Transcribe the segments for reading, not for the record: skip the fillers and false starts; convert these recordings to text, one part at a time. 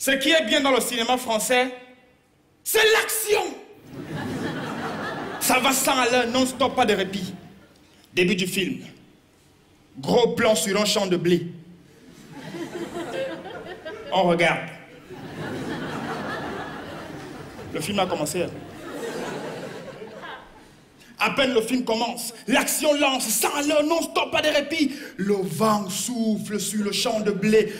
Ce qui est bien dans le cinéma français, c'est l'action. Ça va 100 à l'heure, non-stop, pas de répit. Début du film. Gros plan sur un champ de blé. On regarde. Le film a commencé. À peine le film commence, l'action lance, 100 à l'heure, non-stop, pas de répit. Le vent souffle sur le champ de blé.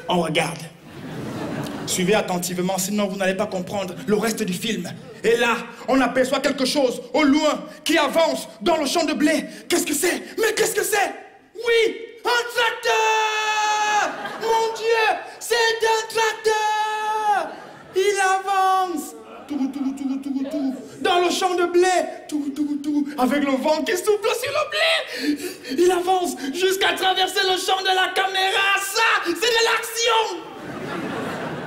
On regarde. Suivez attentivement, sinon vous n'allez pas comprendre le reste du film. Et là, on aperçoit quelque chose au loin qui avance dans le champ de blé. Qu'est-ce que c'est? Mais qu'est-ce que c'est? Oui, un tracteur! Mon Dieu, c'est un tracteur! Il avance! Dans le champ de blé, avec le vent qui souffle sur le blé. Il avance jusqu'à traverser le champ de la caméra. Ça, c'est de l'action.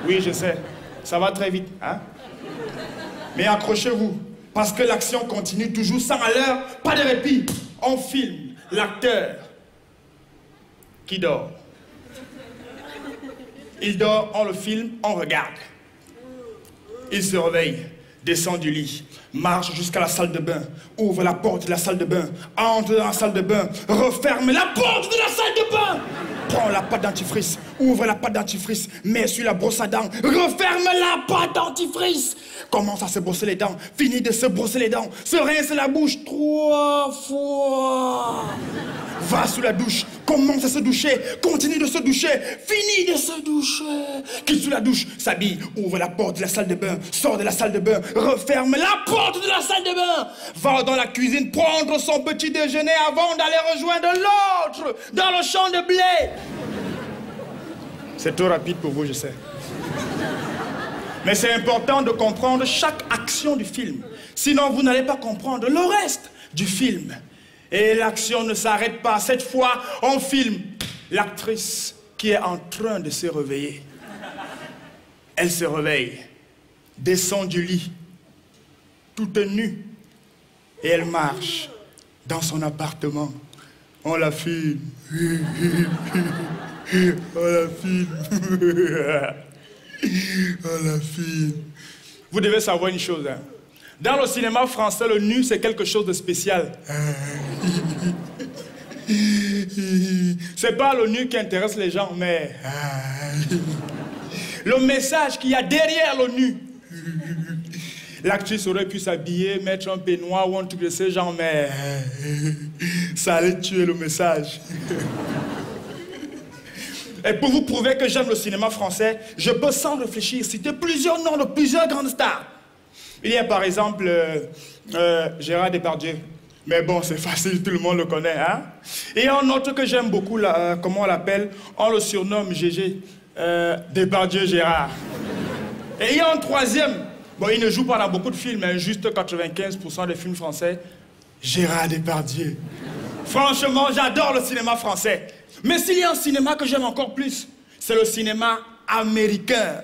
Oui, je sais, ça va très vite, hein? Mais accrochez-vous, parce que l'action continue toujours 100 à l'heure, pas de répit. On filme l'acteur qui dort. Il dort, on le filme, on regarde. Il se réveille, descend du lit, marche jusqu'à la salle de bain, ouvre la porte de la salle de bain, entre dans la salle de bain, referme la porte de la salle de bain, prend la pâte dentifrice, ouvre la pâte dentifrice, met sur la brosse à dents, referme la pâte dentifrice, commence à se brosser les dents, finit de se brosser les dents, se rince la bouche 3 fois. Va sous la douche, commence à se doucher, continue de se doucher, finit de se doucher. Quitte sous la douche, s'habille, ouvre la porte de la salle de bain, sort de la salle de bain, referme la porte de la salle de bain, va dans la cuisine prendre son petit déjeuner avant d'aller rejoindre l'autre dans le champ de blé. C'est trop rapide pour vous, je sais. Mais c'est important de comprendre chaque action du film. Sinon, vous n'allez pas comprendre le reste du film. Et l'action ne s'arrête pas. Cette fois, on filme l'actrice qui est en train de se réveiller. Elle se réveille, descend du lit, toute nue, et elle marche dans son appartement. On la filme. On la filme. On la filme. Vous devez savoir une chose, hein. Dans le cinéma français, le nu, c'est quelque chose de spécial. C'est pas le nu qui intéresse les gens, mais le message qu'il y a derrière le nu. L'actrice aurait pu s'habiller, mettre un peignoir ou un truc de ce genre, mais ça allait tuer le message. Et pour vous prouver que j'aime le cinéma français, je peux sans réfléchir citer plusieurs noms de plusieurs grandes stars. Il y a par exemple Gérard Depardieu. Mais bon, c'est facile, tout le monde le connaît, hein? Et un autre que j'aime beaucoup, comment on l'appelle? On le surnomme GG. Depardieu Gérard. Et il y a un troisième. Bon, il ne joue pas dans beaucoup de films, hein, juste 95% des films français. Gérard Depardieu. Franchement, j'adore le cinéma français. Mais s'il y a un cinéma que j'aime encore plus, c'est le cinéma américain.